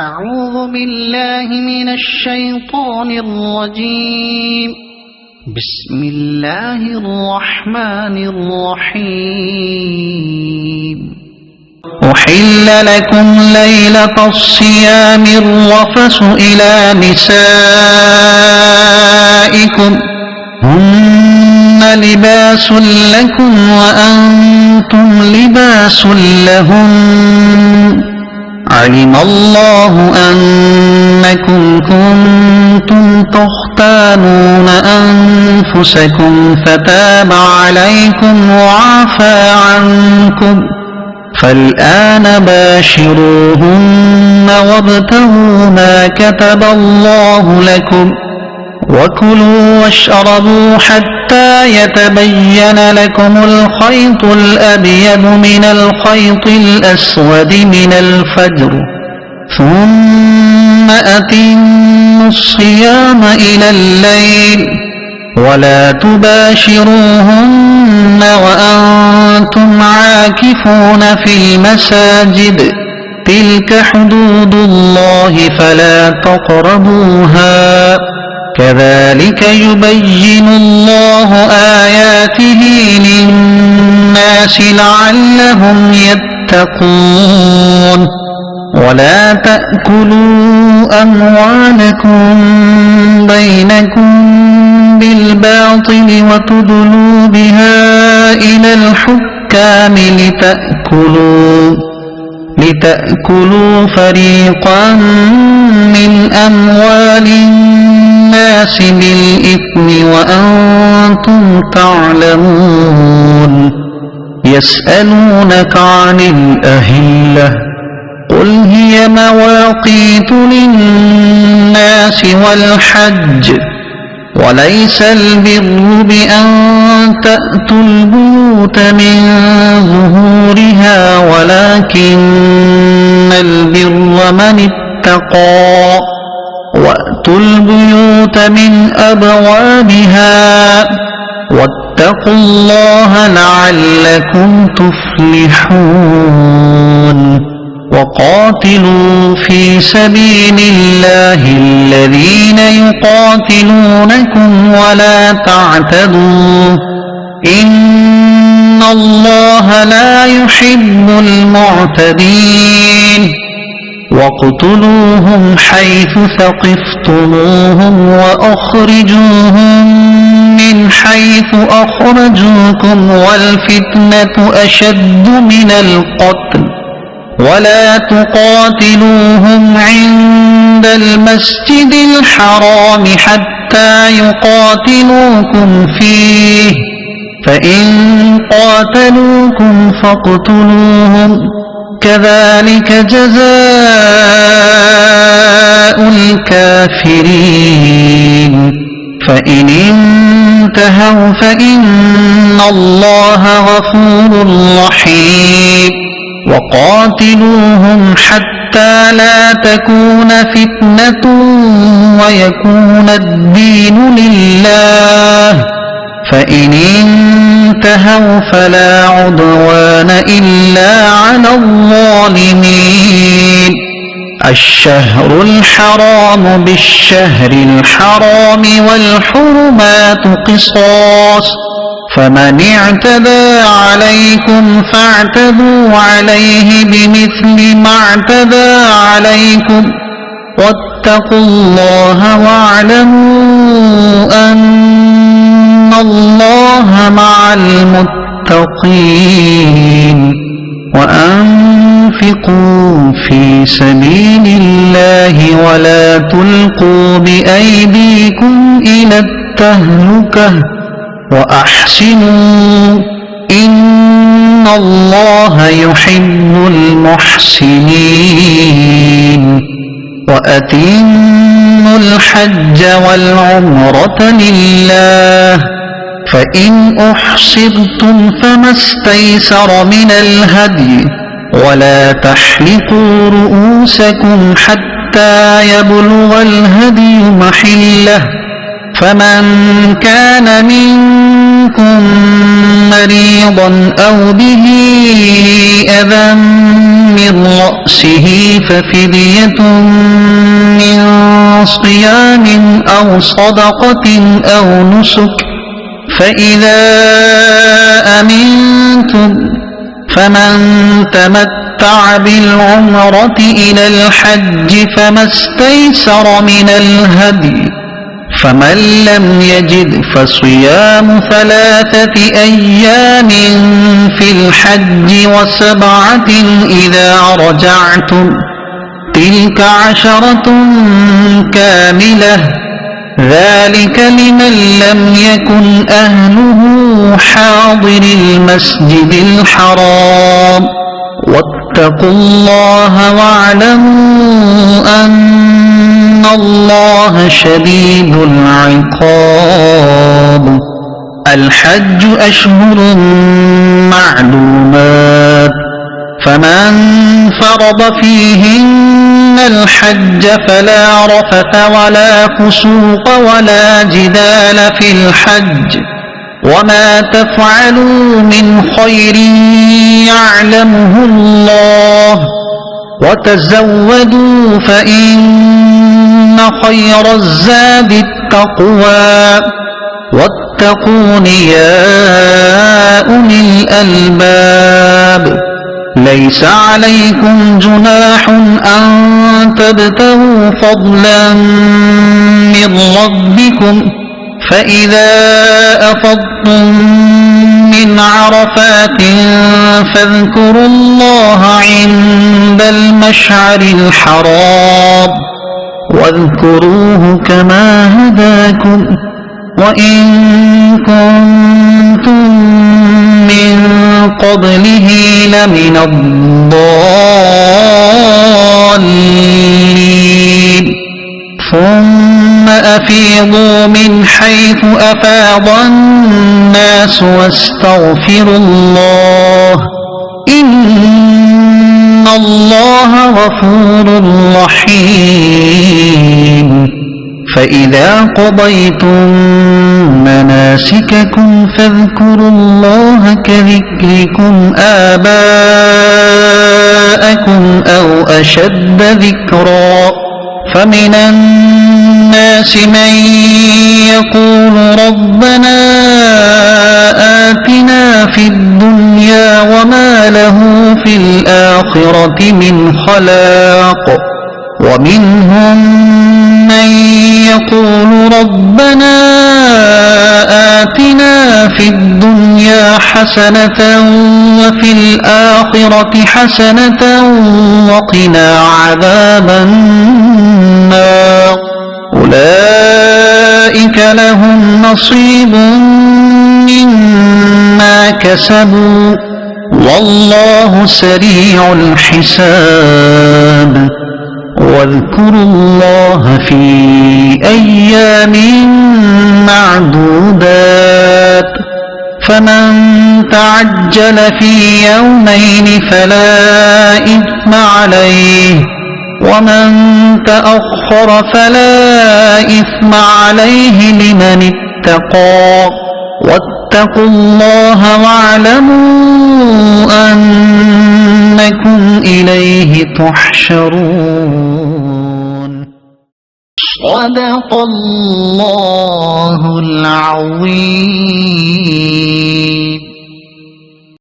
أعوذ بالله من الشيطان الرجيم. بسم الله الرحمن الرحيم. أحل لكم ليلة الصيام الرفث إلى نسائكم هن لباس لكم وأنتم لباس لهم علم الله أنكم كنتم تختانون أنفسكم فتاب عليكم وعفى عنكم فالآن باشروهن وابتغوا ما كتب الله لكم وكلوا واشربوا حتى يتبين لكم الخيط الأبيض من الخيط الأسود من الفجر ثم أتموا الصيام إلى الليل ولا تباشروهن وأنتم عاكفون في المساجد تلك حدود الله فلا تقربوها كذلك يبين الله آياته للناس لعلهم يتقون. ولا تأكلوا أموالكم بينكم بالباطل وتدلوا بها إلى الحكام لتأكلوا فريقا من أموال الناس بالإثم وأنتم تعلمون. يسألونك عن الأهلة قل هي مواقيت للناس والحج وليس البر بأن تأتوا البيوت من ظهورها ولكن البر من اتقى وأتوا البيوت من أبوابها واتقوا الله لعلكم تفلحون. وقاتلوا في سبيل الله الذين يقاتلونكم ولا تعتدوا إن الله لا يحب المعتدين. واقتلوهم حيث ثقفتموهم وأخرجوهم من حيث أخرجوكم والفتنة أشد من القتل ولا تقاتلوهم عند المسجد الحرام حتى يقاتلوكم فيه فإن قاتلوكم فاقتلوهم كذلك جزاء الكافرين. فإن انتهوا فإن الله غفور رحيم. وقاتلوهم حتى لا تكون فتنة ويكون الدين لله فإن انتهوا فلا عدوان إلا على الظالمين. الشهر الحرام بالشهر الحرام والحرمات قصاص فمن اعتدى عليكم فاعتدوا عليه بمثل ما اعتدى عليكم واتقوا الله واعلموا أن الله مع المتقين. وأنفقوا في سبيل الله ولا تلقوا بأيديكم إلى التهلكة وأحسنوا إن الله يحب المحسنين. وأتموا الحج والعمرة لله فإن أحصرتم فما استيسر من الهدي ولا تحلقوا رؤوسكم حتى يبلغ الهدي محله فمن كان منكم مريضا أو به أذى من رأسه رأسه ففدية من صيام أو صدقة أو نسك فإذا أمنتم فمن تمتع بالعمرة إلى الحج فما استيسر من الهدي فمن لم يجد فصيام 3 أيام في الحج و7 إذا رجعتم تلك 10 كاملة ذلك لمن لم يكن أهله حاضر المسجد الحرام واتقوا الله واعلموا أن الله شديد العقاب الحج أشهر معلومات فمن فرض فيهن الحج فلا رفث ولا فسوق ولا جدال في الحج وما تفعلوا من خير يعلمه الله وتزودوا فإن خير الزاد التقوى واتقون يا أولي الألباب ليس عليكم جناح أن تبتغوا فضلا من ربكم فإذا أفضتم من عرفات فاذكروا الله عند المشعر الحرام واذكروه كما هداكم وإن كنتم من قبله لمن الضالين ثم أفيضوا من حيث أفاض الناس واستغفروا الله إن الله غفور رحيم فإذا قضيتم مناسككم فاذكروا الله كذكركم آباءكم أو أشد ذكرا فمن الناس من يقول ربنا آتنا في الدنيا وما له في الآخرة من خلاق ومنهم من يقول ربنا آتنا في الدنيا حسنة وفي الآخرة حسنة وقنا عذاب النار أولئك لهم نصيب مما كسبوا والله سريع الحساب واذكروا الله في أيام معدودات فمن تعجل في يومين فلا إثم عليه ومن تأخر فلا إثم عليه لمن اتقى واتقوا الله واعلموا أنكم إليه تحشرون صدق الله العظيم.